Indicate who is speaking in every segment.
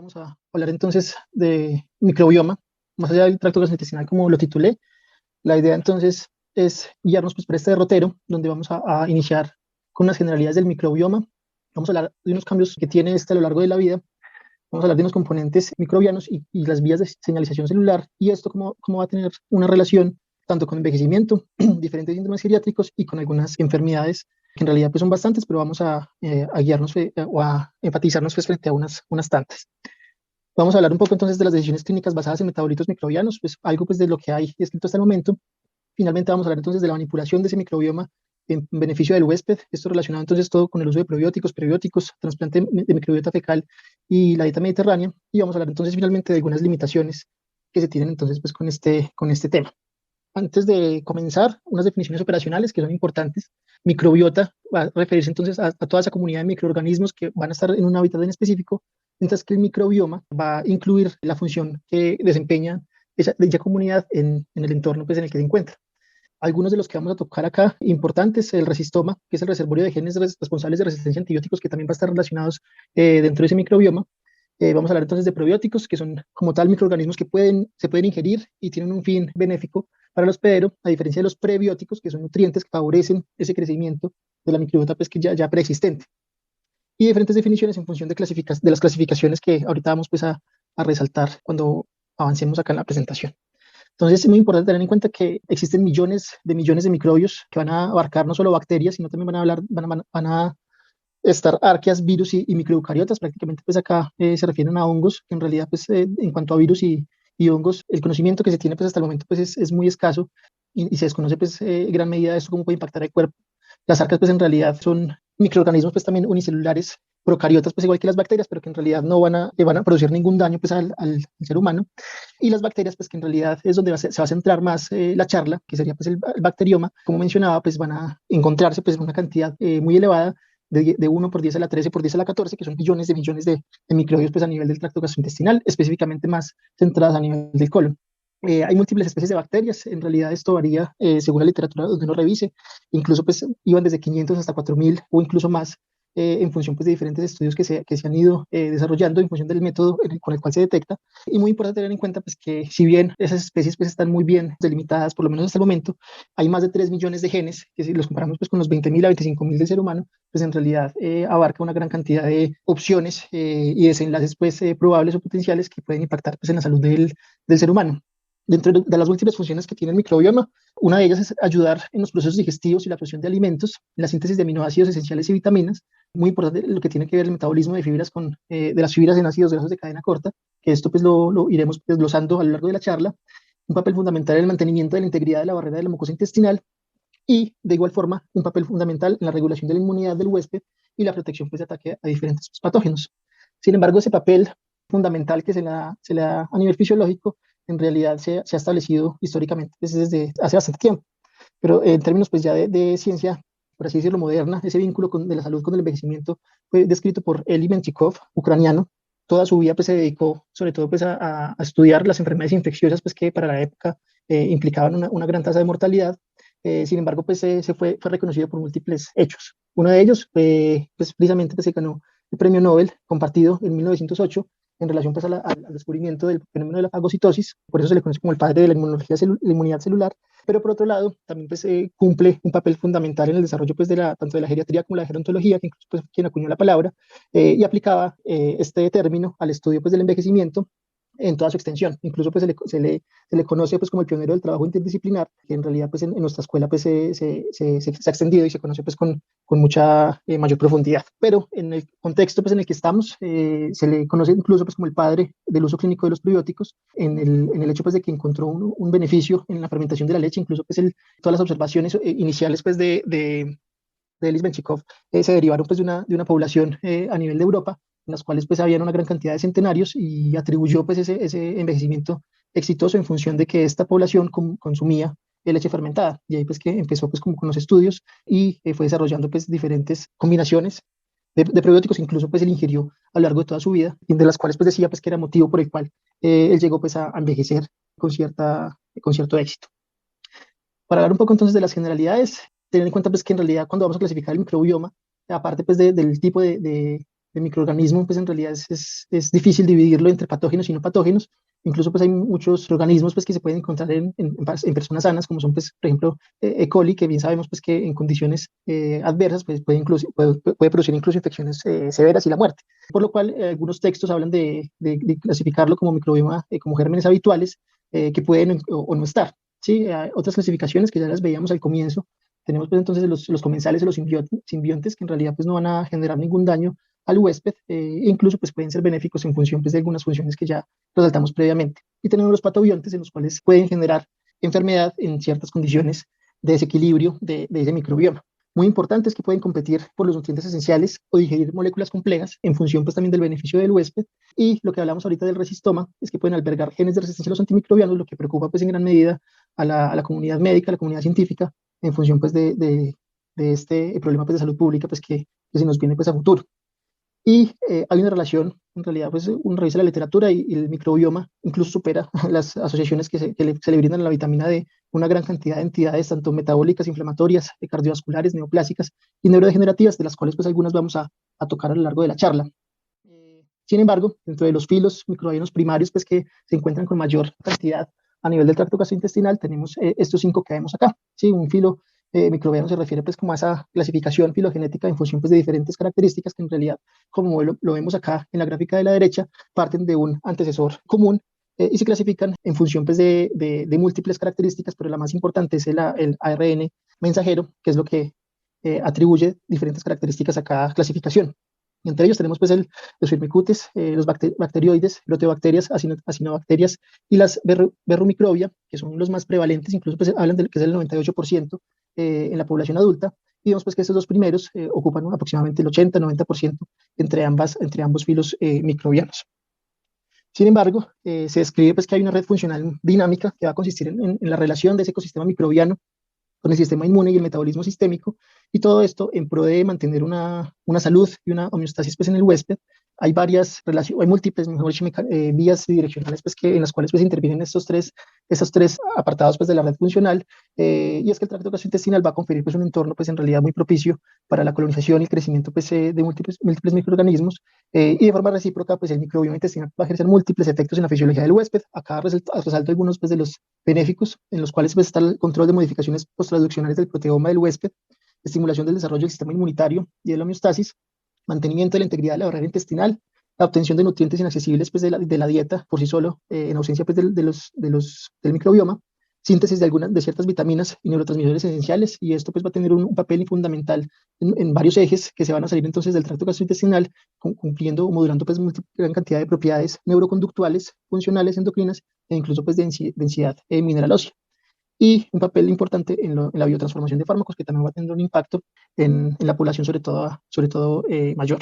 Speaker 1: Vamos a hablar entonces de microbioma, más allá del tracto gastrointestinal como lo titulé. La idea entonces es guiarnos pues, por este derrotero, donde vamos a iniciar con las generalidades del microbioma. Vamos a hablar de unos cambios que tiene este a lo largo de la vida. Vamos a hablar de unos componentes microbianos y las vías de señalización celular, y esto cómo va a tener una relación tanto con envejecimiento, diferentes síntomas geriátricos y con algunas enfermedades que en realidad pues, son bastantes, pero vamos a guiarnos o a enfatizarnos pues, frente a unas tantas. Vamos a hablar un poco entonces de las decisiones clínicas basadas en metabolitos microbianos, pues algo pues de lo que hay escrito hasta el momento. Finalmente vamos a hablar entonces de la manipulación de ese microbioma en beneficio del huésped, esto relacionado entonces todo con el uso de probióticos, prebióticos, trasplante de microbiota fecal y la dieta mediterránea. Y vamos a hablar entonces finalmente de algunas limitaciones que se tienen entonces pues con este tema. Antes de comenzar, unas definiciones operacionales que son importantes. Microbiota va a referirse entonces a toda esa comunidad de microorganismos que van a estar en un hábitat en específico, mientras que el microbioma va a incluir la función que desempeña dicha comunidad en el entorno pues, en el que se encuentra. Algunos de los que vamos a tocar acá, importantes, el resistoma, que es el reservorio de genes responsables de resistencia a antibióticos, que también va a estar relacionados dentro de ese microbioma. Vamos a hablar entonces de probióticos, que son como tal microorganismos que se pueden ingerir y tienen un fin benéfico para el hospedero, a diferencia de los prebióticos, que son nutrientes que favorecen ese crecimiento de la microbiota pues, que ya preexistente. Y diferentes definiciones en función de las clasificaciones que ahorita vamos pues, a resaltar cuando avancemos acá en la presentación. Entonces es muy importante tener en cuenta que existen millones de microbios que van a abarcar no solo bacterias, sino también van a estar arqueas, virus y microeucariotas. Prácticamente pues acá se refieren a hongos, que en realidad pues en cuanto a virus y hongos, el conocimiento que se tiene pues hasta el momento pues es muy escaso y se desconoce pues en gran medida esto cómo puede impactar el cuerpo. Las arcas pues en realidad son microorganismos pues también unicelulares, procariotas pues igual que las bacterias, pero que en realidad no van a producir ningún daño pues al ser humano. Y las bacterias pues que en realidad es donde se va a centrar más la charla, que sería pues el bacterioma. Como mencionaba, pues van a encontrarse pues una cantidad muy elevada de 1 por 10 a la 13 por 10 a la 14, que son millones de microbios pues, a nivel del tracto gastrointestinal, específicamente más centradas a nivel del colon. Hay múltiples especies de bacterias, en realidad esto varía según la literatura donde uno revise, incluso pues iban desde 500 hasta 4000 o incluso más en función pues, de diferentes estudios que se han ido desarrollando en función del método con el cual se detecta. Y muy importante tener en cuenta pues, que si bien esas especies pues, están muy bien delimitadas, por lo menos hasta el momento, hay más de 3 millones de genes, que si los comparamos pues, con los 20.000 a 25.000 del ser humano, pues en realidad abarca una gran cantidad de opciones y desenlaces pues, probables o potenciales que pueden impactar pues, en la salud del ser humano. Dentro de las múltiples funciones que tiene el microbioma, una de ellas es ayudar en los procesos digestivos y la absorción de alimentos, en la síntesis de aminoácidos esenciales y vitaminas. Muy importante lo que tiene que ver el metabolismo de fibras de las fibras en ácidos grasos de cadena corta, que esto pues lo iremos desglosando a lo largo de la charla. Un papel fundamental en el mantenimiento de la integridad de la barrera de la mucosa intestinal y, de igual forma, un papel fundamental en la regulación de la inmunidad del huésped y la protección pues, de ataque a diferentes patógenos. Sin embargo, ese papel fundamental que se le da a nivel fisiológico, en realidad se ha establecido históricamente desde hace bastante tiempo. Pero en términos pues, ya de ciencia, por así decirlo, moderna, ese vínculo de la salud con el envejecimiento fue descrito por Eli Menchikov, ucraniano. Toda su vida pues, se dedicó sobre todo pues, a estudiar las enfermedades infecciosas pues, que para la época implicaban una gran tasa de mortalidad. Sin embargo, pues fue reconocido por múltiples hechos. Uno de ellos, pues precisamente pues, se ganó el premio Nobel compartido en 1908 en relación pues, al descubrimiento del fenómeno de la fagocitosis. Por eso se le conoce como el padre de la la inmunidad celular. Pero por otro lado, también pues, cumple un papel fundamental en el desarrollo pues, tanto de la geriatría como la gerontología, que incluso pues, quien acuñó la palabra, y aplicaba este término al estudio pues, del envejecimiento en toda su extensión. Incluso pues, se le conoce pues, como el pionero del trabajo interdisciplinar, que en realidad pues, en nuestra escuela pues, se ha extendido y se conoce pues, con mucha mayor profundidad. Pero en el contexto pues, en el que estamos, se le conoce incluso pues, como el padre del uso clínico de los probióticos, en el hecho pues, de que encontró un beneficio en la fermentación de la leche. Incluso pues, todas las observaciones iniciales pues, de Elis Benchikov se derivaron pues, de una población a nivel de Europa, en las cuales pues había una gran cantidad de centenarios y atribuyó pues ese envejecimiento exitoso en función de que esta población consumía leche fermentada. Y ahí pues que empezó pues como con los estudios y fue desarrollando pues diferentes combinaciones de probióticos, incluso pues él ingirió a lo largo de toda su vida, y de las cuales pues decía pues que era motivo por el cual él llegó pues a envejecer con cierto éxito. Para hablar un poco entonces de las generalidades, tener en cuenta pues que en realidad cuando vamos a clasificar el microbioma, aparte pues del tipo el microorganismo, pues en realidad es difícil dividirlo entre patógenos y no patógenos. Incluso pues hay muchos organismos pues que se pueden encontrar en personas sanas, como son pues, por ejemplo, E. coli, que bien sabemos pues que en condiciones adversas pues puede producir incluso infecciones severas y la muerte. Por lo cual algunos textos hablan de clasificarlo como microbioma, como gérmenes habituales que pueden o no estar. ¿Sí? Hay otras clasificaciones que ya las veíamos al comienzo. Tenemos pues entonces los comensales o los simbiontes que en realidad pues no van a generar ningún daño al huésped, e incluso pues pueden ser benéficos en función pues de algunas funciones que ya resaltamos previamente. Y tenemos los patobiontes en los cuales pueden generar enfermedad en ciertas condiciones de desequilibrio de ese microbioma. Muy importante es que pueden competir por los nutrientes esenciales o digerir moléculas complejas en función pues también del beneficio del huésped. Y lo que hablamos ahorita del resistoma es que pueden albergar genes de resistencia a los antimicrobianos, lo que preocupa pues en gran medida a la comunidad médica, a la comunidad científica, en función pues de este problema pues de salud pública pues que se nos viene pues a futuro. Y hay una relación, en realidad, pues uno revisa la literatura y el microbioma incluso supera las asociaciones que le brindan a la vitamina D una gran cantidad de entidades, tanto metabólicas, inflamatorias, cardiovasculares, neoplásicas y neurodegenerativas, de las cuales pues algunas vamos a tocar a lo largo de la charla. Sin embargo, dentro de los filos microbianos primarios, pues que se encuentran con mayor cantidad a nivel del tracto gastrointestinal, tenemos estos 5 que vemos acá. ¿Sí? Un filo microbiano se refiere pues como a esa clasificación filogenética en función pues de diferentes características que en realidad, como lo vemos acá en la gráfica de la derecha, parten de un antecesor común y se clasifican en función pues de múltiples características, pero la más importante es el ARN mensajero, que es lo que atribuye diferentes características a cada clasificación. Y entre ellos tenemos pues los firmicutes, los bacterioides, proteobacterias, acinobacterias y las verrumicrobia, que son los más prevalentes, incluso pues hablan de que es el 98% en la población adulta. Y vemos pues que estos dos primeros ocupan aproximadamente el 80-90% entre ambos filos microbianos. Sin embargo, se describe pues que hay una red funcional dinámica que va a consistir en la relación de ese ecosistema microbiano con el sistema inmune y el metabolismo sistémico, y todo esto en pro de mantener una salud y una homeostasis pues, en el huésped. Hay varias relaciones, hay múltiples, mejor dicho, vías bidireccionales pues, en las cuales pues, intervienen estos tres apartados pues, de la red funcional, y es que el tracto gastrointestinal va a conferir pues, un entorno pues, en realidad muy propicio para la colonización y el crecimiento pues, de múltiples microorganismos, y de forma recíproca pues, el microbioma intestinal va a ejercer múltiples efectos en la fisiología del huésped. Acá resalto algunos pues, de los benéficos, en los cuales pues, está el control de modificaciones posttraduccionales del proteoma del huésped, estimulación del desarrollo del sistema inmunitario y de la homeostasis, mantenimiento de la integridad de la barrera intestinal, la obtención de nutrientes inaccesibles pues, de la dieta por sí solo, en ausencia pues, del microbioma, síntesis de ciertas vitaminas y neurotransmisores esenciales, y esto pues, va a tener un papel fundamental en varios ejes que se van a salir entonces del tracto gastrointestinal, cumpliendo o modulando pues, gran cantidad de propiedades neuroconductuales, funcionales, endocrinas e incluso pues, densidad mineral ósea. Y un papel importante en la biotransformación de fármacos, que también va a tener un impacto en la población, sobre todo mayor.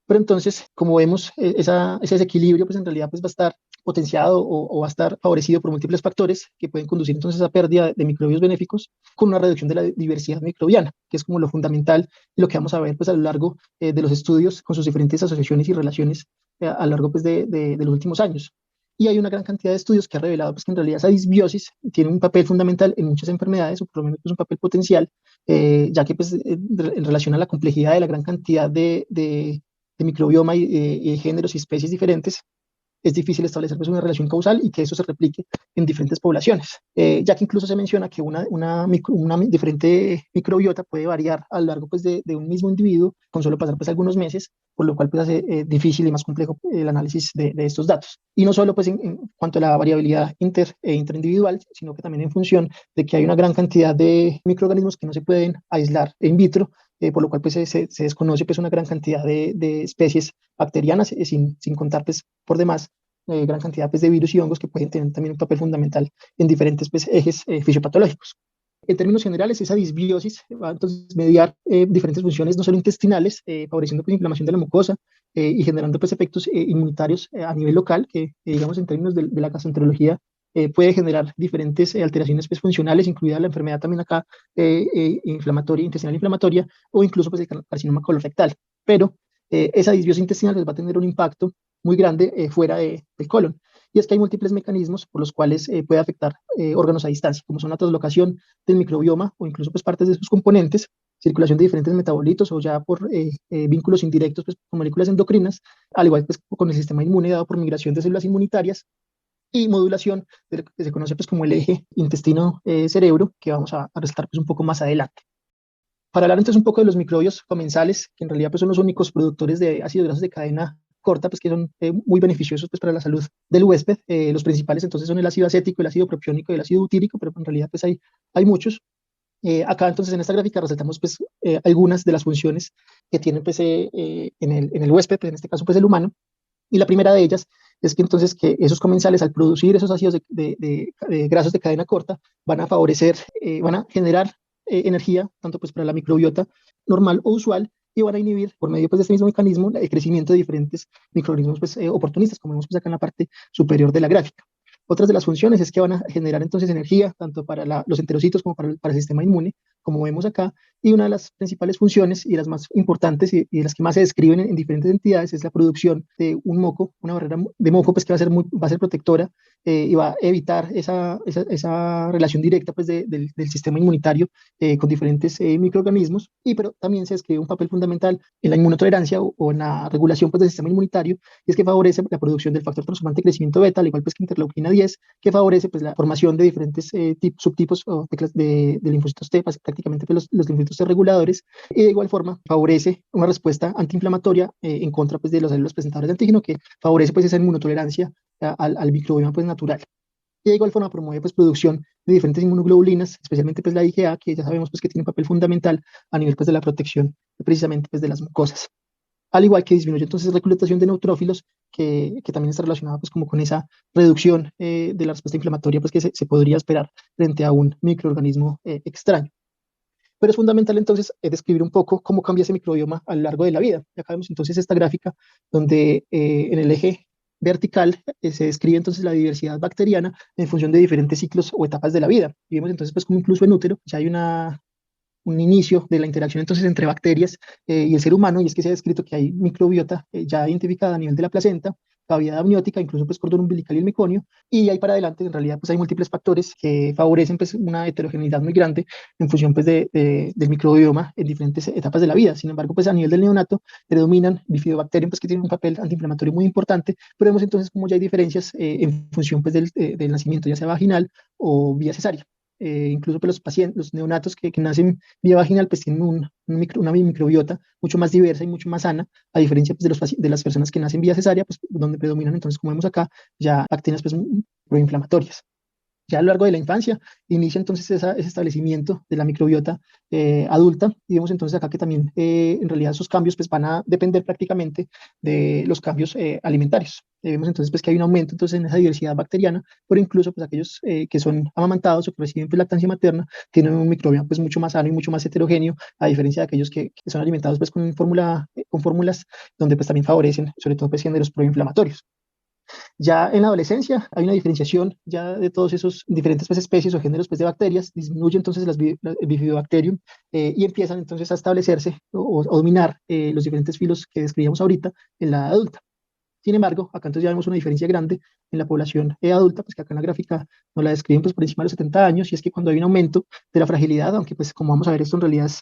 Speaker 1: Pero entonces, como vemos, ese desequilibrio pues en realidad pues, va a estar potenciado o va a estar favorecido por múltiples factores que pueden conducir entonces a pérdida de microbios benéficos con una reducción de la diversidad microbiana, que es como lo fundamental y lo que vamos a ver pues, a lo largo de los estudios con sus diferentes asociaciones y relaciones a lo largo pues, de los últimos años. Y hay una gran cantidad de estudios que ha revelado pues, que en realidad esa disbiosis tiene un papel fundamental en muchas enfermedades, o por lo menos pues, un papel potencial, ya que pues, en relación a la complejidad de la gran cantidad de microbioma y géneros y especies diferentes, es difícil establecer pues, una relación causal y que eso se replique en diferentes poblaciones, ya que incluso se menciona que una diferente microbiota puede variar a lo largo pues, de un mismo individuo con solo pasar pues, algunos meses, por lo cual pues, hace difícil y más complejo el análisis de estos datos. Y no solo pues, en cuanto a la variabilidad interindividual, sino que también en función de que hay una gran cantidad de microorganismos que no se pueden aislar in vitro, por lo cual pues, se desconoce pues, una gran cantidad de especies bacterianas, sin contar pues, por demás gran cantidad pues, de virus y hongos que pueden tener también un papel fundamental en diferentes pues, ejes fisiopatológicos. En términos generales, esa disbiosis va a entonces mediar diferentes funciones, no solo intestinales, favoreciendo pues, inflamación de la mucosa y generando pues, efectos inmunitarios a nivel local, que digamos en términos de la gastroenterología puede generar diferentes alteraciones pues, funcionales, incluida la enfermedad también acá inflamatoria, intestinal inflamatoria, o incluso pues, el carcinoma colorectal. Pero esa disbiosis intestinal pues, va a tener un impacto muy grande fuera del colon. Y es que hay múltiples mecanismos por los cuales puede afectar órganos a distancia, como son la translocación del microbioma o incluso pues, partes de sus componentes, circulación de diferentes metabolitos o ya por vínculos indirectos pues, con moléculas endocrinas, al igual pues, con el sistema inmune dado por migración de células inmunitarias y modulación de lo que se conoce pues, como el eje intestino-cerebro, que vamos a resaltar pues, un poco más adelante. Para hablar entonces un poco de los microbios comensales, que en realidad pues, son los únicos productores de ácidos grasos de cadena corta, pues que son muy beneficiosos pues, para la salud del huésped. Los principales entonces son el ácido acético, el ácido propiónico y el ácido butírico, pero en realidad pues hay muchos. Acá entonces en esta gráfica resaltamos pues algunas de las funciones que tienen pues en el huésped, en este caso pues el humano, y la primera de ellas es que entonces que esos comensales al producir esos ácidos de grasos de cadena corta van a favorecer, van a generar energía tanto pues para la microbiota normal o usual y van a inhibir por medio pues de este mismo mecanismo el crecimiento de diferentes microorganismos pues oportunistas como vemos pues acá en la parte superior de la gráfica. Otras de las funciones es que van a generar entonces energía tanto para los enterocitos como para el sistema inmune, como vemos acá, y una de las principales funciones y las más importantes y las que más se describen en diferentes entidades es la producción de un moco, una barrera de moco pues que va a ser protectora y va a evitar esa relación directa pues del sistema inmunitario con diferentes microorganismos, pero también se describe un papel fundamental en la inmunotolerancia o en la regulación pues del sistema inmunitario, y es que favorece la producción del factor transformante de crecimiento beta, al igual pues que interleuquina 10, que favorece pues la formación de diferentes subtipos o de linfocitos T, prácticamente pues, los linfocitos T reguladores, y de igual forma favorece una respuesta antiinflamatoria en contra pues de las células presentadoras de antígeno, que favorece pues esa inmunotolerancia al microbioma pues natural. Y de igual forma promueve pues producción de diferentes inmunoglobulinas, especialmente pues la IgA, que ya sabemos pues que tiene un papel fundamental a nivel pues de la protección precisamente pues de las mucosas. Al igual que disminuye entonces la reclutación de neutrófilos, que también está relacionada pues como con esa reducción de la respuesta inflamatoria pues que se podría esperar frente a un microorganismo extraño. Pero es fundamental entonces describir un poco cómo cambia ese microbioma a lo largo de la vida. Y acá vemos entonces esta gráfica donde en el eje vertical se describe entonces la diversidad bacteriana en función de diferentes ciclos o etapas de la vida. Y vemos entonces pues como incluso en útero ya hay un inicio de la interacción entonces entre bacterias y el ser humano, y es que se ha descrito que hay microbiota ya identificada a nivel de la placenta, cavidad amniótica, incluso pues cordón umbilical y el meconio, y ahí para adelante en realidad pues hay múltiples factores que favorecen pues una heterogeneidad muy grande en función pues del microbioma en diferentes etapas de la vida. Sin embargo pues a nivel del neonato predominan bifidobacterium pues que tienen un papel antiinflamatorio muy importante, pero vemos entonces como ya hay diferencias en función pues del nacimiento ya sea vaginal o vía cesárea. Incluso pues, los pacientes, los neonatos que nacen vía vaginal, pues tienen una microbiota mucho más diversa y mucho más sana, a diferencia pues, de las personas que nacen vía cesárea, pues donde predominan entonces, como vemos acá, ya bacterias pues, proinflamatorias. Ya a lo largo de la infancia inicia entonces ese establecimiento de la microbiota adulta, y vemos entonces acá que también en realidad esos cambios pues, van a depender prácticamente de los cambios alimentarios. Vemos entonces pues, que hay un aumento entonces en esa diversidad bacteriana, pero incluso pues, aquellos que son amamantados o que reciben pues, lactancia materna tienen un microbioma pues, mucho más sano y mucho más heterogéneo, a diferencia de aquellos que son alimentados pues, con fórmulas donde pues, también favorecen sobre todo pues, géneros proinflamatorios. Ya en la adolescencia hay una diferenciación ya de todos esos diferentes pues, especies o géneros pues, de bacterias, disminuye entonces el bifidobacterium y empiezan entonces a establecerse o dominar los diferentes filos que describíamos ahorita en la edad adulta. Sin embargo, acá entonces ya vemos una diferencia grande en la población adulta, pues que acá en la gráfica nos la describen pues por encima de los 70 años, y es que cuando hay un aumento de la fragilidad, aunque pues como vamos a ver esto en realidad es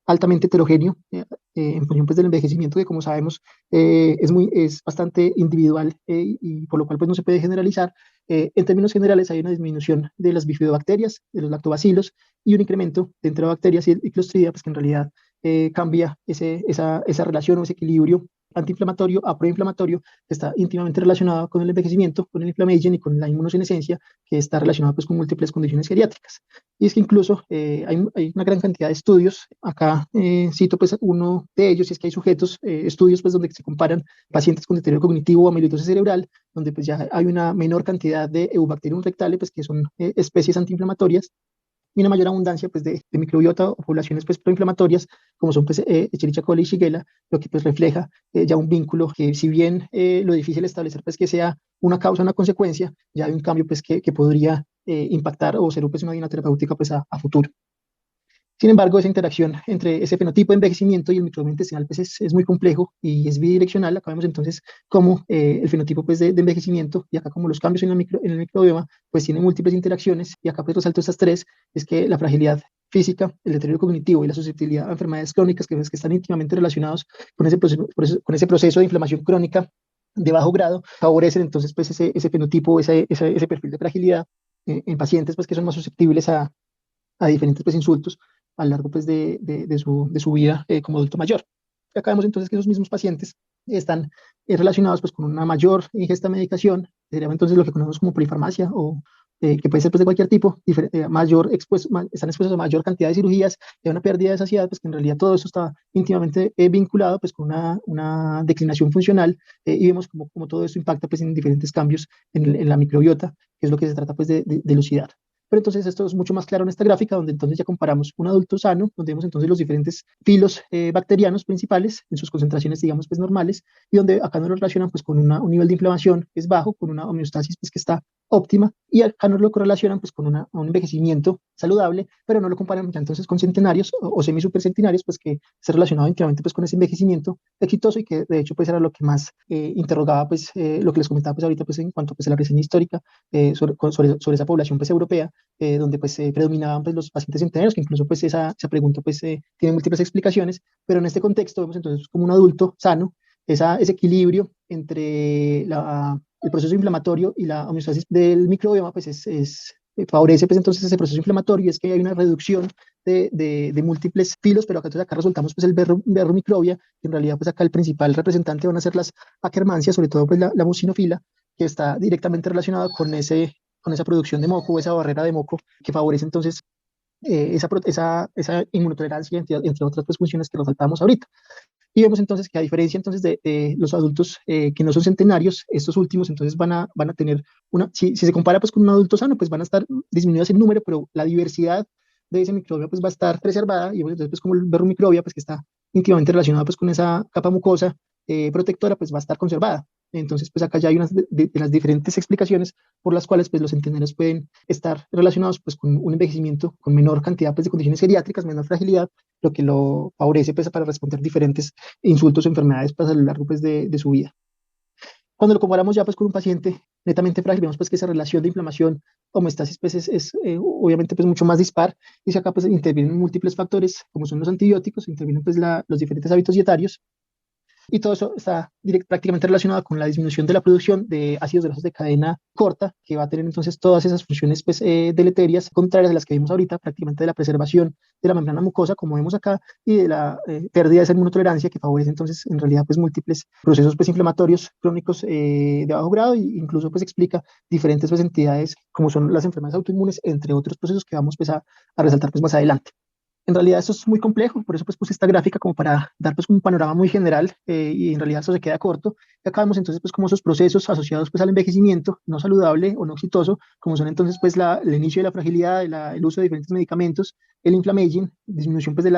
Speaker 1: altamente heterogéneo, en función pues del envejecimiento que como sabemos es bastante individual y por lo cual pues no se puede generalizar, en términos generales hay una disminución de las bifidobacterias, de los lactobacilos y un incremento de enterobacterias y clostridia, pues que en realidad cambia esa relación o ese equilibrio antiinflamatorio a proinflamatorio, que está íntimamente relacionado con el envejecimiento, con el inflammation y con la inmunosenescencia, que está relacionado pues, con múltiples condiciones geriátricas. Y es que incluso hay una gran cantidad de estudios, acá cito pues uno de ellos, y es que hay sujetos, estudios pues donde se comparan pacientes con deterioro cognitivo o amiloidosis cerebral, donde pues ya hay una menor cantidad de Eubacterium rectale, pues que son especies antiinflamatorias, y una mayor abundancia pues, de microbiota o poblaciones pues, proinflamatorias, como son pues, Escherichia coli y Shigella, lo que pues, refleja ya un vínculo que, si bien lo difícil establecer pues, que sea una causa o una consecuencia, ya hay un cambio pues, que podría impactar o ser pues, una diana terapéutica pues, a futuro. Sin embargo, esa interacción entre ese fenotipo de envejecimiento y el microbioma intestinal pues es muy complejo y es bidireccional. Acá vemos entonces cómo el fenotipo pues, de envejecimiento y acá como los cambios en el microbioma pues tienen múltiples interacciones, y acá pues resalto estas tres, es que la fragilidad física, el deterioro cognitivo y la susceptibilidad a enfermedades crónicas que están íntimamente relacionados con con ese proceso de inflamación crónica de bajo grado, favorecen entonces pues ese fenotipo, ese perfil de fragilidad en pacientes pues que son más susceptibles a diferentes pues insultos a lo largo pues de su vida como adulto mayor. Y acá vemos entonces que esos mismos pacientes están relacionados pues con una mayor ingesta de medicación, sería entonces lo que conocemos como polifarmacia o que puede ser pues de cualquier tipo, están expuestos a mayor cantidad de cirugías y a una pérdida de saciedad, pues que en realidad todo eso está íntimamente vinculado pues con una declinación funcional y vemos como todo esto impacta pues en diferentes cambios en la microbiota, que es lo que se trata pues de elucidar. Pero entonces esto es mucho más claro en esta gráfica, donde entonces ya comparamos un adulto sano, donde vemos entonces los diferentes filos bacterianos principales en sus concentraciones, digamos, pues normales, y donde acá nos lo relacionan pues con un nivel de inflamación que es bajo, con una homeostasis pues que está óptima, y acá nos lo correlacionan pues con un envejecimiento saludable, pero no lo comparan ya entonces con centenarios o semisupercentenarios, pues que se relacionado íntimamente pues con ese envejecimiento exitoso y que de hecho pues era lo que más interrogaba pues lo que les comentaba pues ahorita pues en cuanto pues a la reseña histórica sobre esa población pues europea donde pues predominaban pues los pacientes centenarios, que incluso pues esa pregunta pues tiene múltiples explicaciones, pero en este contexto vemos entonces como un adulto sano, ese equilibrio entre el proceso inflamatorio y la homeostasis del microbioma pues favorece pues entonces ese proceso inflamatorio y es que hay una reducción de múltiples filos, pero acá resultamos pues el berro microbia, que en realidad pues acá el principal representante van a ser las Akkermansia, sobre todo pues la mucinofila, que está directamente relacionada con esa producción de moco o esa barrera de moco que favorece entonces esa inmunotolerancia, entre otras pues, funciones que nos saltamos ahorita. Y vemos entonces que a diferencia entonces de los adultos que no son centenarios, estos últimos entonces van a tener si se compara pues con un adulto sano, pues van a estar disminuidas en número, pero la diversidad de ese microbio pues va a estar preservada y vemos entonces pues como el verrumicrobia pues que está íntimamente relacionado pues con esa capa mucosa protectora pues va a estar conservada. Entonces, pues acá ya hay unas de las diferentes explicaciones por las cuales pues, los centenarios pueden estar relacionados pues, con un envejecimiento con menor cantidad pues, de condiciones geriátricas, menor fragilidad, lo que lo favorece pues, para responder diferentes insultos o enfermedades pues, a lo largo pues, de su vida. Cuando lo comparamos ya pues, con un paciente netamente frágil, vemos pues, que esa relación de inflamación homeostasis pues, es obviamente pues, mucho más dispar y si acá pues, intervienen múltiples factores como son los antibióticos, intervienen pues, los diferentes hábitos dietarios y todo eso está prácticamente relacionado con la disminución de la producción de ácidos grasos de cadena corta, que va a tener entonces todas esas funciones pues, deleterias, contrarias a las que vimos ahorita, prácticamente de la preservación de la membrana mucosa, como vemos acá, y de la pérdida de esa inmunotolerancia, que favorece entonces en realidad pues, múltiples procesos pues, inflamatorios crónicos de bajo grado, e incluso pues, explica diferentes pues, entidades como son las enfermedades autoinmunes, entre otros procesos que vamos pues, a resaltar pues, más adelante. En realidad esto es muy complejo, por eso pues puse esta gráfica como para dar pues un panorama muy general y en realidad esto se queda corto. Y acá vemos entonces pues como esos procesos asociados pues al envejecimiento no saludable o no exitoso, como son entonces pues el inicio de la fragilidad, el uso de diferentes medicamentos, el inflammaging, disminución pues de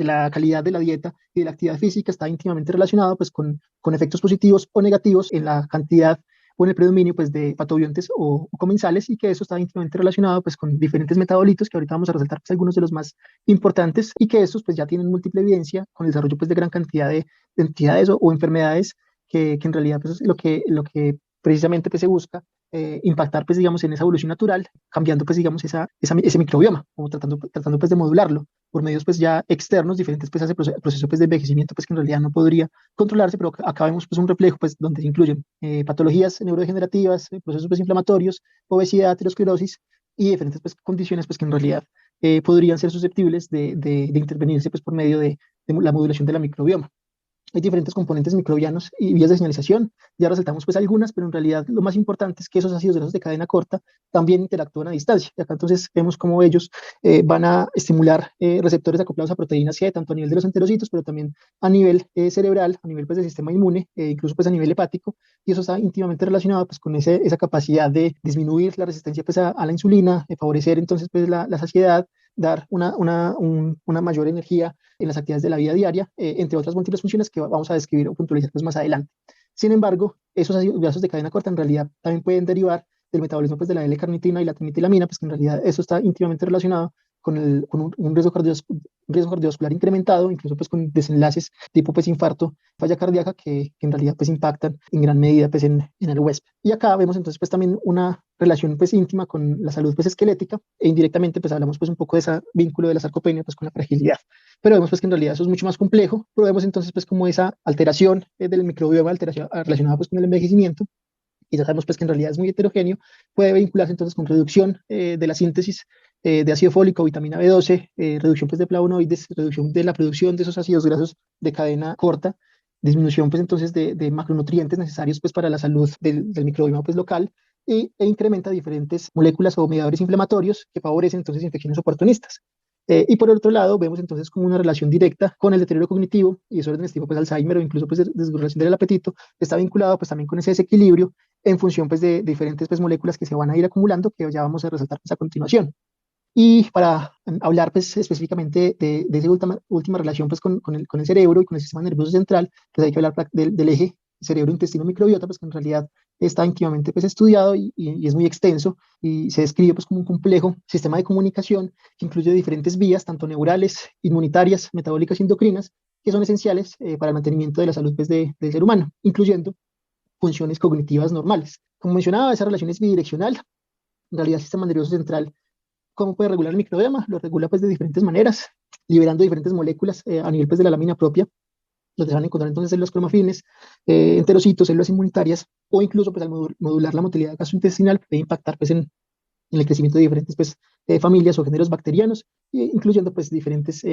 Speaker 1: la calidad de la dieta y de la actividad física está íntimamente relacionado pues con efectos positivos o negativos en la cantidad o en el predominio pues, de patobiontes o comensales y que eso está íntimamente relacionado pues, con diferentes metabolitos que ahorita vamos a resaltar pues, algunos de los más importantes y que estos pues, ya tienen múltiple evidencia con el desarrollo pues, de gran cantidad de entidades o enfermedades que en realidad pues, es lo que precisamente pues, se busca impactar pues, digamos, en esa evolución natural, cambiando pues, digamos, ese microbioma, como tratando pues, de modularlo por medios pues, ya externos, diferentes pues, a ese proceso pues, de envejecimiento pues, que en realidad no podría controlarse, pero acá vemos pues, un reflejo pues, donde se incluyen patologías neurodegenerativas, procesos pues, inflamatorios, obesidad, aterosclerosis y diferentes pues, condiciones pues, que en realidad podrían ser susceptibles de intervenirse pues, por medio de la modulación de la microbioma. Hay diferentes componentes microbianos y vías de señalización. Ya resaltamos pues algunas, pero en realidad lo más importante es que esos ácidos grasos de cadena corta también interactúan a distancia. Y acá entonces vemos cómo ellos van a estimular receptores acoplados a proteínas C, tanto a nivel de los enterocitos, pero también a nivel cerebral, a nivel pues del sistema inmune, incluso pues a nivel hepático. Y eso está íntimamente relacionado pues con esa capacidad de disminuir la resistencia pues a la insulina, de favorecer entonces pues la saciedad, dar una mayor energía en las actividades de la vida diaria, entre otras múltiples funciones que vamos a describir o puntualizar pues, más adelante. Sin embargo, esos ácidos grasos de cadena corta en realidad también pueden derivar del metabolismo pues, de la L-carnitina y la trimetilamina, pues que en realidad eso está íntimamente relacionado un riesgo cardiovascular incrementado, incluso pues con desenlaces tipo pues infarto, falla cardíaca, que en realidad pues impactan en gran medida pues en el huésped. Y acá vemos entonces pues también una relación pues íntima con la salud pues esquelética, e indirectamente pues hablamos pues un poco de ese vínculo de la sarcopenia pues con la fragilidad. Pero vemos pues que en realidad eso es mucho más complejo, pero vemos entonces pues como esa alteración del microbioma, alteración relacionada pues con el envejecimiento, y ya sabemos pues que en realidad es muy heterogéneo, puede vincularse entonces con reducción de la síntesis de ácido fólico, vitamina B12, reducción pues de flavonoides, reducción de la producción de esos ácidos grasos de cadena corta, disminución pues entonces de macronutrientes necesarios pues para la salud del microbioma pues local, e incrementa diferentes moléculas o mediadores inflamatorios que favorecen entonces infecciones oportunistas. Y por otro lado, vemos entonces como una relación directa con el deterioro cognitivo y desórdenes tipo pues, Alzheimer o incluso pues, desregulación del apetito, que está vinculado pues también con ese desequilibrio en función pues, de diferentes pues, moléculas que se van a ir acumulando, que ya vamos a resaltar pues, a continuación. Y para hablar pues, específicamente de esa última relación pues, con el cerebro y con el sistema nervioso central, pues hay que hablar del eje cerebro-intestino-microbiota, pues que en realidad está íntimamente pues, estudiado y es muy extenso y se describe pues, como un complejo sistema de comunicación que incluye diferentes vías, tanto neurales, inmunitarias, metabólicas y endocrinas, que son esenciales para el mantenimiento de la salud pues, del ser humano, incluyendo funciones cognitivas normales. Como mencionaba, esa relación es bidireccional. En realidad, el sistema nervioso central, ¿cómo puede regular el microbioma? Lo regula pues, de diferentes maneras, liberando diferentes moléculas a nivel pues, de la lámina propia, donde se van a encontrar entonces células cromafines, enterocitos, células inmunitarias, o incluso pues, al modular la motilidad gastrointestinal, puede impactar pues, en el crecimiento de diferentes pues, familias o géneros bacterianos, incluyendo pues, diferentes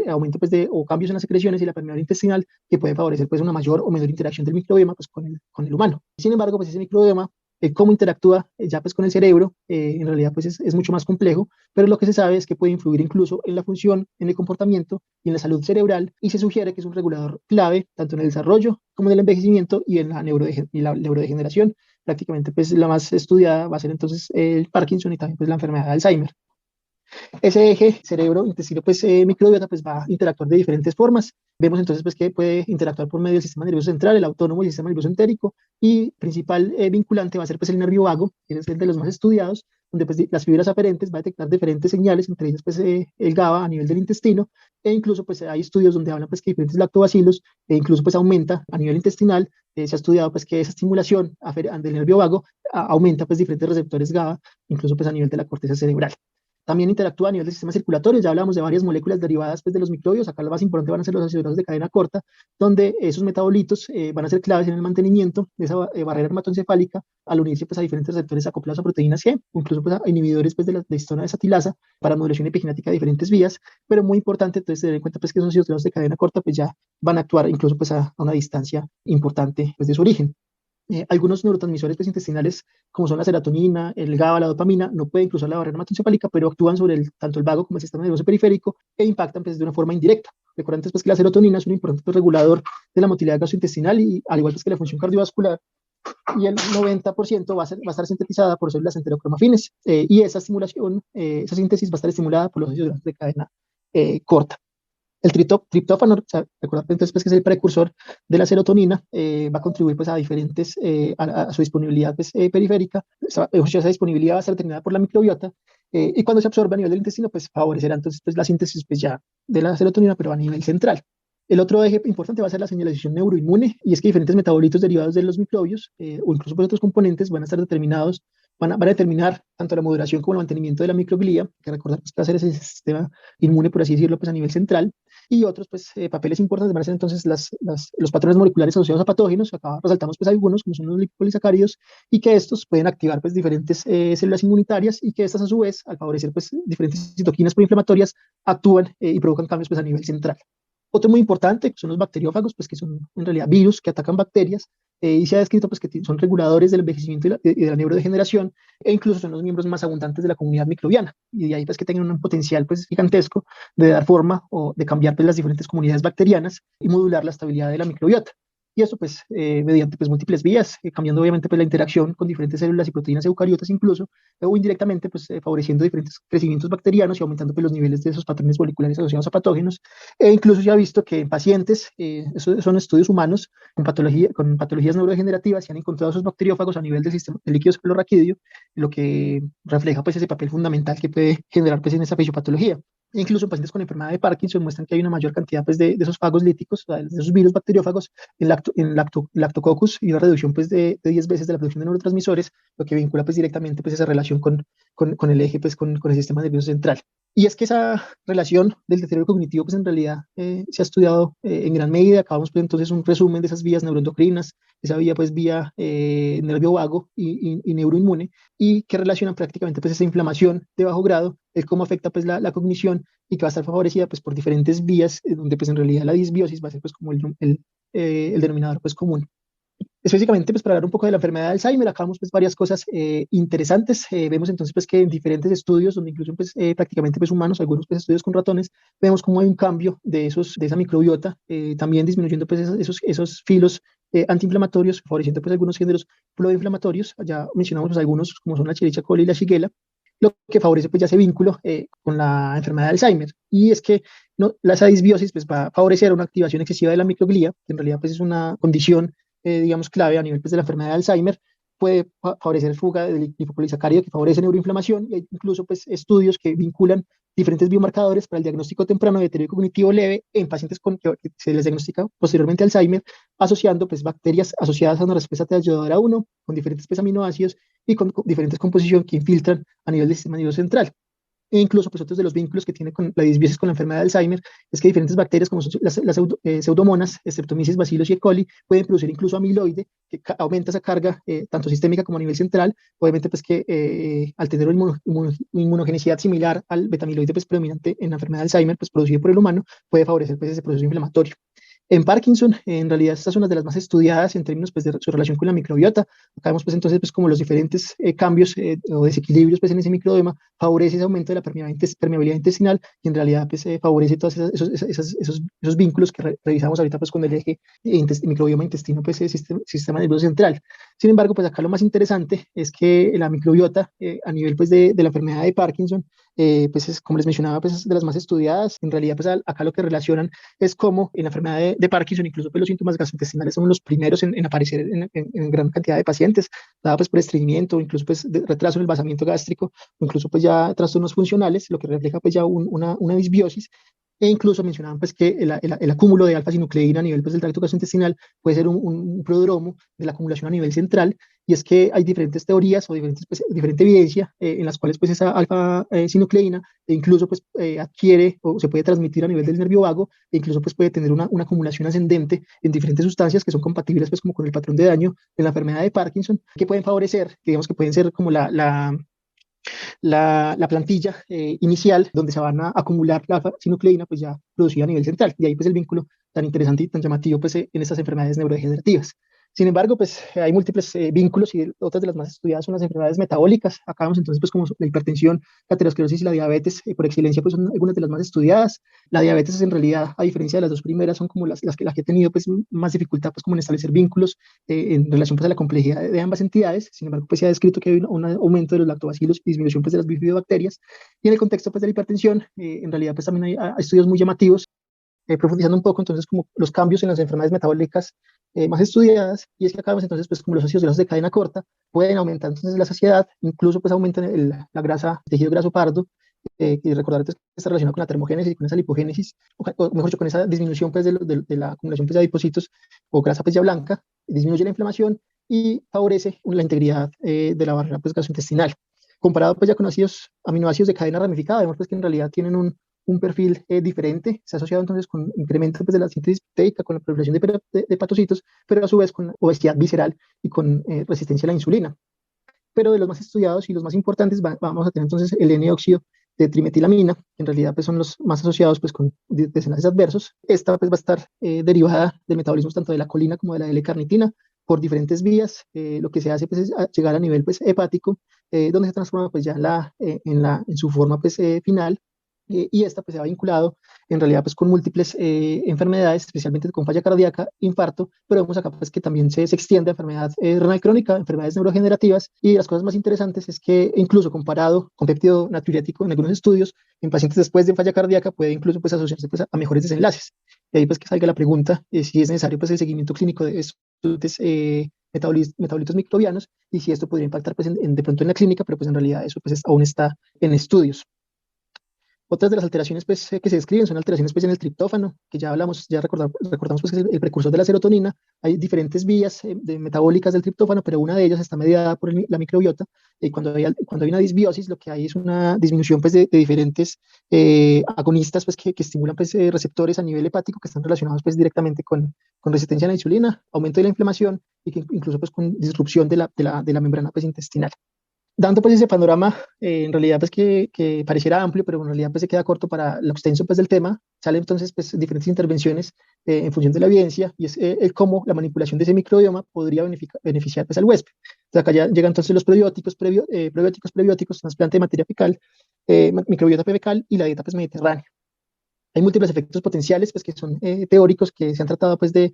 Speaker 1: aumentos pues, o cambios en las secreciones y la permeabilidad intestinal que pueden favorecer pues, una mayor o menor interacción del microbioma pues, con el humano. Sin embargo, pues, ese microbioma, cómo interactúa ya pues, con el cerebro, en realidad pues, es mucho más complejo, pero lo que se sabe es que puede influir incluso en la función, en el comportamiento y en la salud cerebral, y se sugiere que es un regulador clave tanto en el desarrollo como en el envejecimiento y en la neurodegeneración. Prácticamente pues la más estudiada va a ser entonces el Parkinson y también pues la enfermedad de Alzheimer. Ese eje cerebro, intestino, pues microbiota, pues va a interactuar de diferentes formas. Vemos entonces pues que puede interactuar por medio del sistema nervioso central, el autónomo y el sistema nervioso entérico, y principal vinculante va a ser pues el nervio vago, que es el de los más estudiados, donde pues las fibras aferentes va a detectar diferentes señales, entre ellas pues el GABA a nivel del intestino, e incluso pues hay estudios donde hablan pues que diferentes lactobacilos, incluso pues aumenta a nivel intestinal. Se ha estudiado pues que esa estimulación del nervio vago aumenta pues diferentes receptores GABA, incluso pues a nivel de la corteza cerebral. También interactúa a nivel del sistema circulatorio. Ya hablamos de varias moléculas derivadas pues, de los microbios. Acá lo más importante van a ser los ácidos grasos de cadena corta, donde esos metabolitos van a ser claves en el mantenimiento de esa barrera hematoencefálica al unirse pues, a diferentes receptores acoplados a proteínas G, incluso pues, a inhibidores pues, de la histona desatilasa para modulación epigenética de diferentes vías. Pero muy importante entonces tener en cuenta pues, que esos ácidos grasos de cadena corta pues, ya van a actuar incluso pues, a una distancia importante pues, de su origen. Algunos neurotransmisores pues, intestinales, como son la serotonina, el GABA, la dopamina, no pueden cruzar la barrera hematoencefálica, pero actúan sobre tanto el vago como el sistema nervioso periférico e impactan pues, de una forma indirecta. Recuerden pues, que la serotonina es un importante pues, regulador de la motilidad gastrointestinal y al igual pues, que la función cardiovascular, y el 90% va a estar sintetizada por células enterocromafines, y esa estimulación, esa síntesis va a estar estimulada por los ácidos grasos de cadena corta. El triptófano, o sea, recordad entonces pues, que es el precursor de la serotonina, va a contribuir pues, a diferentes, a su disponibilidad pues, periférica. Esa disponibilidad va a ser determinada por la microbiota, y cuando se absorbe a nivel del intestino, pues favorecerá entonces pues, la síntesis pues, ya de la serotonina, pero a nivel central. El otro eje importante va a ser la señalización neuroinmune, y es que diferentes metabolitos derivados de los microbios, o incluso por otros componentes, van a estar determinados, van a determinar tanto la modulación como el mantenimiento de la microglía, que recordar pues, que va a ser ese sistema inmune, por así decirlo, pues, a nivel central. Y otros pues, papeles importantes van a ser entonces los patrones moleculares asociados a patógenos. Acá resaltamos pues, algunos, como son los lipopolisacáridos, y que estos pueden activar pues, diferentes células inmunitarias, y que estas a su vez, al favorecer pues, diferentes citoquinas proinflamatorias, actúan y provocan cambios pues, a nivel central. Otro muy importante son los bacteriófagos, pues que son en realidad virus que atacan bacterias, y se ha descrito pues, que son reguladores del envejecimiento y de la neurodegeneración, e incluso son los miembros más abundantes de la comunidad microbiana, y de ahí pues, que tengan un potencial pues, gigantesco de dar forma o de cambiar pues, las diferentes comunidades bacterianas y modular la estabilidad de la microbiota. y esto pues mediante pues múltiples vías, cambiando obviamente pues la interacción con diferentes células y proteínas eucariotas incluso, o indirectamente pues favoreciendo diferentes crecimientos bacterianos y aumentando pues los niveles de esos patrones moleculares asociados a patógenos. E incluso se ha visto que en pacientes, esos son estudios humanos con patologías neurodegenerativas, se han encontrado esos bacteriófagos a nivel del sistema del líquido cefalorraquídeo, lo que refleja pues ese papel fundamental que puede generar pues en esa fisiopatología. Incluso en pacientes con enfermedad de Parkinson muestran que hay una mayor cantidad pues, de esos fagos líticos, o sea, de esos virus bacteriófagos en lactococcus, y una reducción pues, de 10 veces de la producción de neurotransmisores, lo que vincula pues, directamente pues, esa relación con el eje, pues, con el sistema nervioso central. Y es que esa relación del deterioro cognitivo, pues en realidad se ha estudiado en gran medida. Acabamos pues entonces un resumen de esas vías neuroendocrinas, esa vía pues vía nervio vago y neuroinmune, y que relacionan prácticamente pues esa inflamación de bajo grado, el cómo afecta pues la cognición, y que va a estar favorecida pues por diferentes vías, donde pues en realidad la disbiosis va a ser pues como el denominador pues común. Específicamente, pues para hablar un poco de la enfermedad de Alzheimer, acá vemos pues varias cosas interesantes. Vemos entonces pues que en diferentes estudios, donde incluyen pues prácticamente pues humanos, algunos pues estudios con ratones, vemos cómo hay un cambio de esa microbiota, también disminuyendo pues esos filos antiinflamatorios, favoreciendo pues algunos géneros proinflamatorios. Ya mencionamos pues algunos como son la Escherichia coli y la Shigella, lo que favorece pues ya ese vínculo con la enfermedad de Alzheimer. Y es que no, esa disbiosis pues va a favorecer una activación excesiva de la microglía, que en realidad pues es una condición digamos, clave a nivel pues, de la enfermedad de Alzheimer. Puede favorecer fuga del lipopolisacárido, que favorece neuroinflamación, y hay incluso pues, estudios que vinculan diferentes biomarcadores para el diagnóstico temprano de deterioro cognitivo leve en pacientes con que se les diagnostica posteriormente Alzheimer, asociando pues, bacterias asociadas a una respuesta ayudadora 1 con diferentes pues, aminoácidos y con diferentes composiciones que infiltran a nivel del sistema nervioso central. E incluso, pues, otros de los vínculos que tiene con la disbiosis con la enfermedad de Alzheimer es que diferentes bacterias, como son las pseudomonas, Streptomyces, Bacillus y E. coli, pueden producir incluso amiloide, que aumenta esa carga tanto sistémica como a nivel central. Obviamente, pues, que al tener una inmunogenicidad similar al betamiloide pues, predominante en la enfermedad de Alzheimer, pues, producido por el humano, puede favorecer pues, ese proceso inflamatorio. En Parkinson, en realidad, esta es una de las más estudiadas en términos pues, de su relación con la microbiota. Acá vemos pues, entonces pues, como los diferentes cambios o desequilibrios pues, en ese microbioma favorece ese aumento de la permeabilidad intestinal, y en realidad pues, favorece todos esos vínculos que revisamos ahorita pues, con el eje microbioma intestino, pues, sistema nervioso central. Sin embargo, pues acá lo más interesante es que la microbiota a nivel pues, de la enfermedad de Parkinson, pues es, como les mencionaba, pues es de las más estudiadas. En realidad, pues acá lo que relacionan es como en la enfermedad de Parkinson, incluso pues, los síntomas gastrointestinales son los primeros en aparecer en gran cantidad de pacientes, dada pues por estreñimiento, incluso pues retraso en el vaciamiento gástrico, incluso pues ya trastornos funcionales, lo que refleja pues ya una disbiosis. E incluso mencionaban pues que el acúmulo de alfa-sinucleína a nivel pues, del tracto gastrointestinal puede ser un prodromo de la acumulación a nivel central, y es que hay diferentes teorías o diferente evidencia en las cuales pues esa alfa-sinucleína incluso pues adquiere o se puede transmitir a nivel del nervio vago, e incluso pues puede tener una acumulación ascendente en diferentes sustancias que son compatibles pues como con el patrón de daño en la enfermedad de Parkinson, que pueden favorecer, digamos que pueden ser como la plantilla inicial donde se van a acumular la alfa-sinucleína pues ya producida a nivel central, y ahí pues el vínculo tan interesante y tan llamativo pues en estas enfermedades neurodegenerativas. Sin embargo, pues hay múltiples vínculos, y otras de las más estudiadas son las enfermedades metabólicas. Acá vemos entonces pues como la hipertensión, la aterosclerosis y la diabetes por excelencia pues son algunas de las más estudiadas. La diabetes en realidad, a diferencia de las dos primeras, son como las que he tenido pues más dificultad pues como en establecer vínculos en relación pues a la complejidad de ambas entidades. Sin embargo, pues se ha descrito que hay un aumento de los lactobacilos y disminución pues de las bifidobacterias. Y en el contexto pues de la hipertensión, en realidad pues también hay estudios muy llamativos profundizando un poco entonces como los cambios en las enfermedades metabólicas más estudiadas, y es que acá vemos entonces pues como los ácidos grasos de cadena corta pueden aumentar entonces la saciedad, incluso pues aumentan la grasa, el tejido graso pardo, y recordar pues, que está relacionado con la termogénesis y con esa lipogénesis, o mejor dicho, con esa disminución pues de la acumulación pues, de adipocitos o grasa pues ya blanca, disminuye la inflamación y favorece la integridad de la barrera pues gastrointestinal. Comparado pues ya con aminoácidos de cadena ramificada, vemos pues que en realidad tienen un perfil diferente, se ha asociado entonces con incremento pues, de la síntesis proteica, con la proliferación de hepatocitos, pero a su vez con obesidad visceral y con resistencia a la insulina. Pero de los más estudiados y los más importantes vamos a tener entonces el N-óxido de trimetilamina, que en realidad pues, son los más asociados pues, con desenlaces adversos. Esta pues, va a estar derivada del metabolismo tanto de la colina como de la L-carnitina por diferentes vías. Lo que se hace pues, es llegar a nivel pues, hepático, donde se transforma pues, ya en su forma pues, final, y esta pues se ha vinculado en realidad pues con múltiples enfermedades, especialmente con falla cardíaca, infarto, pero vemos acá pues que también se extiende a enfermedad renal crónica, enfermedades neurodegenerativas, y las cosas más interesantes es que incluso comparado con péptido natriurético en algunos estudios, en pacientes después de falla cardíaca puede incluso pues asociarse pues a mejores desenlaces. Y ahí pues que salga la pregunta si es necesario pues el seguimiento clínico de estos metabolitos microbianos, y si esto podría impactar pues de pronto en la clínica, pero pues en realidad eso pues aún está en estudios. Otras de las alteraciones pues, que se describen son alteraciones pues, en el triptófano, que ya hablamos, ya recordamos pues, que es el precursor de la serotonina. Hay diferentes vías metabólicas del triptófano, pero una de ellas está mediada por la microbiota. Y cuando hay una disbiosis, lo que hay es una disminución pues, de diferentes agonistas pues, que estimulan pues, receptores a nivel hepático que están relacionados pues, directamente con resistencia a la insulina, aumento de la inflamación y que incluso pues, con disrupción de la membrana pues, intestinal. Dando pues ese panorama, en realidad pues que pareciera amplio, pero en realidad pues se queda corto para lo extenso pues del tema, salen entonces pues diferentes intervenciones en función de la evidencia, y es el cómo la manipulación de ese microbioma podría beneficiar pues al huésped. Entonces acá ya llegan entonces los probióticos, prebióticos, trasplante de materia fecal, microbiota fecal y la dieta pues mediterránea. Hay múltiples efectos potenciales pues, que son teóricos, que se han tratado pues, de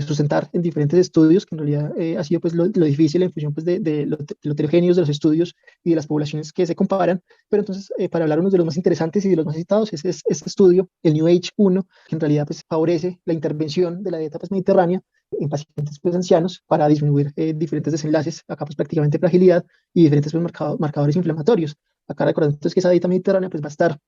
Speaker 1: sustentar en diferentes estudios, que en realidad ha sido pues, lo difícil en función pues, de lo heterogéneos de los estudios y de las poblaciones que se comparan. Pero entonces, para hablar uno de los más interesantes y de los más citados, es este estudio, el New Age 1, que en realidad pues, favorece la intervención de la dieta pues, mediterránea en pacientes pues, ancianos para disminuir diferentes desenlaces, acá pues prácticamente fragilidad y diferentes pues, marcadores inflamatorios. Acá recordando entonces que esa dieta mediterránea pues, va a estar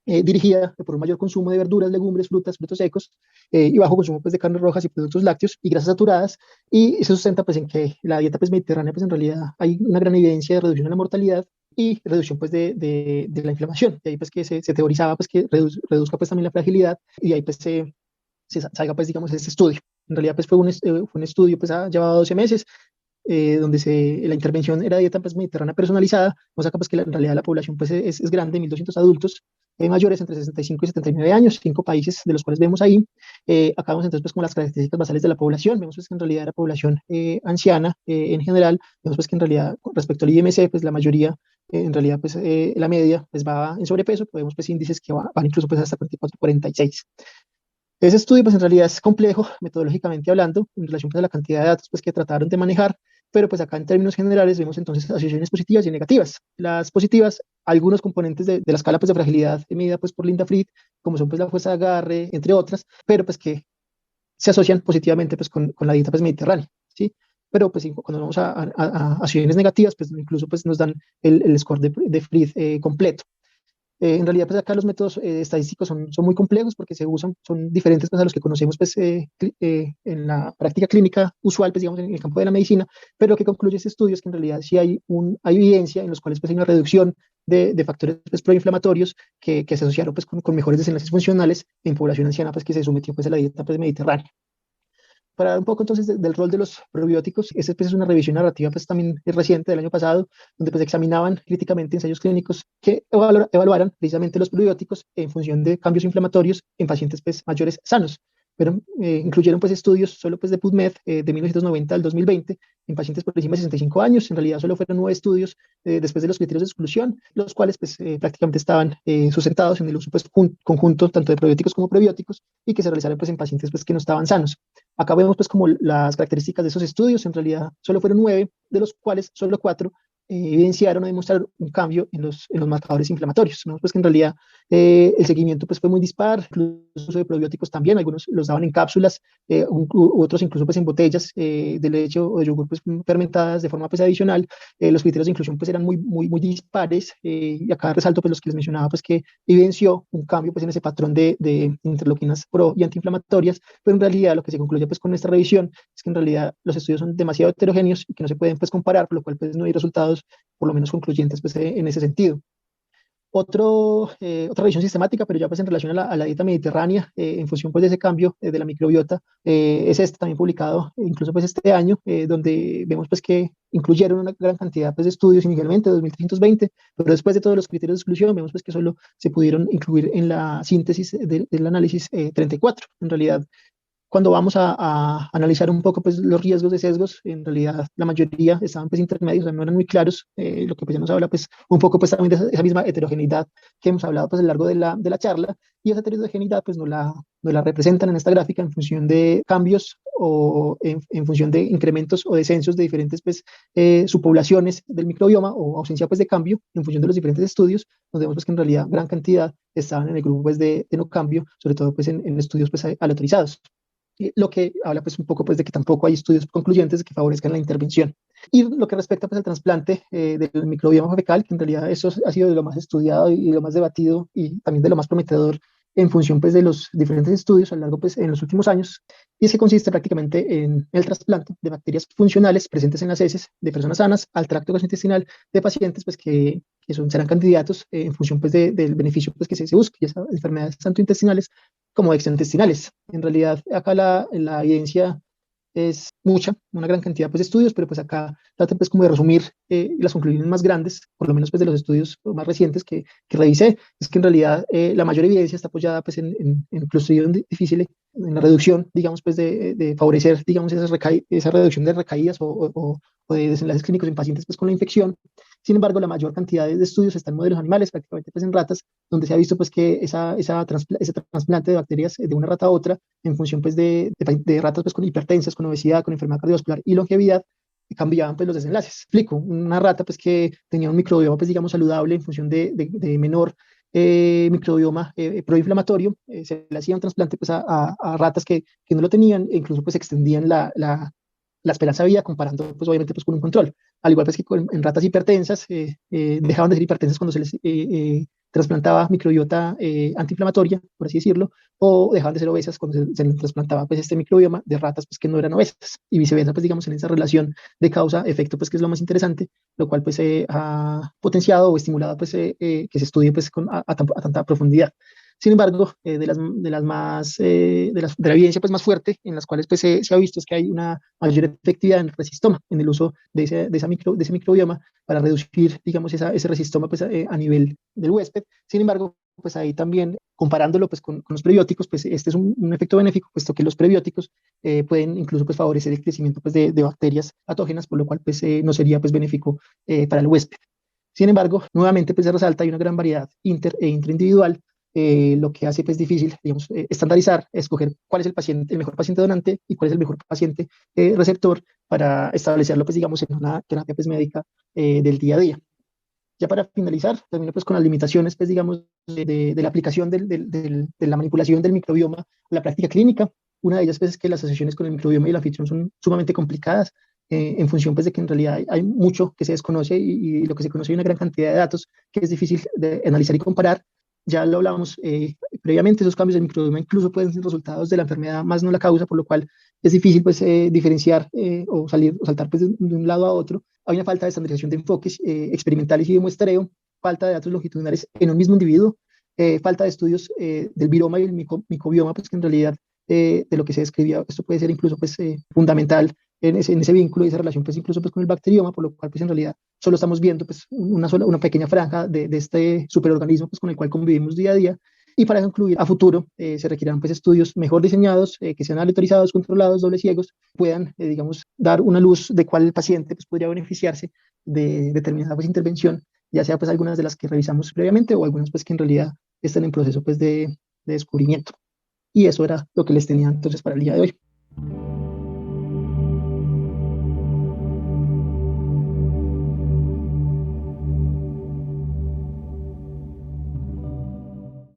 Speaker 1: dirigida por un mayor consumo de verduras, legumbres, frutas, frutos secos, y bajo consumo pues, de carnes rojas y productos lácteos y grasas saturadas, y se sustenta pues, en que la dieta pues, mediterránea pues, en realidad hay una gran evidencia de reducción de la mortalidad y reducción pues, de la inflamación. Y ahí pues, que se teorizaba pues, que reduzca pues, también la fragilidad, y ahí pues, se salga pues, digamos, este estudio. En realidad pues, fue un estudio pues, ha llevado 12 meses, donde la intervención era dieta pues, mediterránea personalizada. Vamos acá pues que en realidad la población pues, es grande, 1.200 adultos mayores entre 65 y 79 años, 5 países de los cuales vemos ahí. Acá vemos entonces pues como las características basales de la población. Vemos pues que en realidad era población anciana en general. Vemos pues que en realidad con respecto al IMC pues la mayoría en realidad pues la media pues va en sobrepeso. Podemos pues índices que van incluso pues hasta 44, 46. Ese estudio, pues en realidad es complejo, metodológicamente hablando, en relación pues, a la cantidad de datos pues, que trataron de manejar, pero pues acá en términos generales vemos entonces asociaciones positivas y negativas. Las positivas, algunos componentes de la escala pues, de fragilidad medida pues, por Linda Fried, como son pues, la fuerza de agarre, entre otras, pero pues que se asocian positivamente pues, con la dieta pues, mediterránea, ¿sí? Pero pues cuando vamos a asociaciones negativas, pues incluso pues, nos dan el score de Fried completo. En realidad, pues acá los métodos estadísticos son muy complejos porque son diferentes pues, a los que conocemos pues, en la práctica clínica usual, pues, digamos, en el campo de la medicina, pero lo que concluye este estudio es que en realidad sí hay evidencia en los cuales pues, hay una reducción de factores pues, proinflamatorios que se asociaron pues, con mejores desenlaces funcionales en población anciana pues, que se sometió pues, a la dieta pues, mediterránea. Para hablar un poco entonces del rol de los probióticos, esta pues, es una revisión narrativa pues, también reciente del año pasado, donde pues, examinaban críticamente ensayos clínicos que evaluaran precisamente los probióticos en función de cambios inflamatorios en pacientes pues, mayores sanos. Pero incluyeron pues, estudios solo pues, de PubMed de 1990 al 2020 en pacientes por encima de 65 años. En realidad solo fueron 9 estudios después de los criterios de exclusión, los cuales pues, prácticamente estaban sustentados en el uso pues, conjunto tanto de probióticos como prebióticos, y que se realizaron pues, en pacientes pues, que no estaban sanos. Acá vemos pues como las características de esos estudios. En realidad solo fueron 9, de los cuales solo 4 evidenciaron o demostraron un cambio en los marcadores inflamatorios. Vemos pues que en realidad el seguimiento pues fue muy dispar, incluso de probióticos también, algunos los daban en cápsulas, otros incluso pues en botellas de leche o de yogur pues fermentadas de forma pues adicional. Los criterios de inclusión pues eran muy dispares, y acá resalto pues los que les mencionaba pues que evidenció un cambio pues en ese patrón de interleuquinas pro y antiinflamatorias, pero en realidad lo que se concluye pues con esta revisión es que en realidad los estudios son demasiado heterogéneos y que no se pueden pues comparar, por lo cual pues no hay resultados por lo menos concluyentes pues, en ese sentido. Otra revisión sistemática, pero ya pues en relación a la dieta mediterránea, en función pues de ese cambio de la microbiota, es este también publicado incluso pues este año, donde vemos pues que incluyeron una gran cantidad pues de estudios inicialmente, 2.320, pero después de todos los criterios de exclusión vemos pues que solo se pudieron incluir en la síntesis del análisis 34. En realidad Cuando vamos a analizar un poco pues, los riesgos de sesgos, en realidad la mayoría estaban pues, intermedios, o sea, no eran muy claros, lo que pues, ya nos habla pues, un poco pues, también de esa misma heterogeneidad que hemos hablado pues, a lo largo de la charla, y esa heterogeneidad pues, no la representan en esta gráfica en función de cambios o en función de incrementos o descensos de diferentes pues, subpoblaciones del microbioma o ausencia pues, de cambio en función de los diferentes estudios, donde vemos pues, que en realidad gran cantidad estaban en el grupo pues, de no cambio, sobre todo pues, en estudios pues, aleatorizados, lo que habla pues un poco pues de que tampoco hay estudios concluyentes que favorezcan la intervención. Y lo que respecta pues al trasplante del microbioma fecal, que en realidad eso ha sido de lo más estudiado y lo más debatido y también de lo más prometedor en función pues de los diferentes estudios a lo largo pues en los últimos años, y es que consiste prácticamente en el trasplante de bacterias funcionales presentes en las heces de personas sanas al tracto gastrointestinal de pacientes pues serán candidatos en función pues del beneficio pues que se busque, ya sea enfermedades tanto intestinales como extraintestinales. En realidad, acá la evidencia es mucha, una gran cantidad pues, de estudios, pero pues acá trato pues como de resumir las conclusiones más grandes, por lo menos pues de los estudios más recientes que revisé, es que en realidad la mayor evidencia está apoyada pues en Clostridium difficile, en la reducción, digamos, pues de favorecer, digamos, esa reducción de recaídas o de desenlaces clínicos en pacientes pues con la infección. Sin embargo, la mayor cantidad de estudios está en modelos animales, prácticamente pues en ratas, donde se ha visto pues que ese trasplante de bacterias de una rata a otra en función pues de ratas pues con hipertensas, con obesidad, con enfermedad cardiovascular y longevidad, cambiaban pues los desenlaces. Explico, una rata pues que tenía un microbioma pues digamos saludable en función de menor microbioma proinflamatorio, se le hacía un trasplante pues a ratas que no lo tenían e incluso pues extendían la esperanza de vida comparando pues obviamente pues con un control. Al igual pues que en ratas hipertensas, dejaban de ser hipertensas cuando se les trasplantaba microbiota antiinflamatoria, por así decirlo, o dejaban de ser obesas cuando se les trasplantaba pues este microbioma de ratas pues que no eran obesas, y viceversa pues digamos en esa relación de causa-efecto pues que es lo más interesante, lo cual pues ha potenciado o estimulado pues que se estudie pues a tanta profundidad. Sin embargo, de la evidencia pues, más fuerte en las cuales pues, se ha visto es que hay una mayor efectividad en el resistoma, en el uso de ese microbioma para reducir, digamos, ese resistoma pues, a nivel del huésped. Sin embargo, pues ahí también, comparándolo pues, con los prebióticos, pues este es un efecto benéfico, puesto que los prebióticos pueden incluso pues, favorecer el crecimiento pues, de bacterias patógenas, por lo cual pues, no sería pues, benéfico para el huésped. Sin embargo, nuevamente pues, se resalta, hay una gran variedad inter e intraindividual, lo que hace pues difícil, digamos, estandarizar, escoger cuál es el paciente, el mejor paciente donante y cuál es el mejor paciente receptor para establecerlo, pues digamos, en una terapia pues médica del día a día. Ya para finalizar, termino pues con las limitaciones, pues digamos, de la aplicación de la manipulación del microbioma a la práctica clínica. Una de ellas pues es que las asociaciones con el microbioma y la ficción son sumamente complicadas, en función pues de que en realidad hay mucho que se desconoce y lo que se conoce hay una gran cantidad de datos que es difícil de analizar y comparar. Ya lo hablábamos previamente, esos cambios del microbioma incluso pueden ser resultados de la enfermedad, más no la causa, por lo cual es difícil pues diferenciar o saltar pues de un lado a otro. Hay una falta de estandarización de enfoques experimentales y de muestreo, falta de datos longitudinales en un mismo individuo, falta de estudios del viroma y el microbioma, pues que en realidad de lo que se describía, esto puede ser incluso pues, fundamental en ese vínculo y esa relación pues incluso pues con el bacterioma, por lo cual pues en realidad solo estamos viendo pues una pequeña franja de este superorganismo pues con el cual convivimos día a día. Y para concluir, a futuro se requerirán pues estudios mejor diseñados, que sean aleatorizados, controlados, dobles ciegos, puedan, digamos, dar una luz de cuál paciente pues, podría beneficiarse de determinada pues, intervención, ya sea pues algunas de las que revisamos previamente o algunas pues que en realidad están en proceso pues de descubrimiento. Y eso era lo que les tenía entonces para el día de hoy.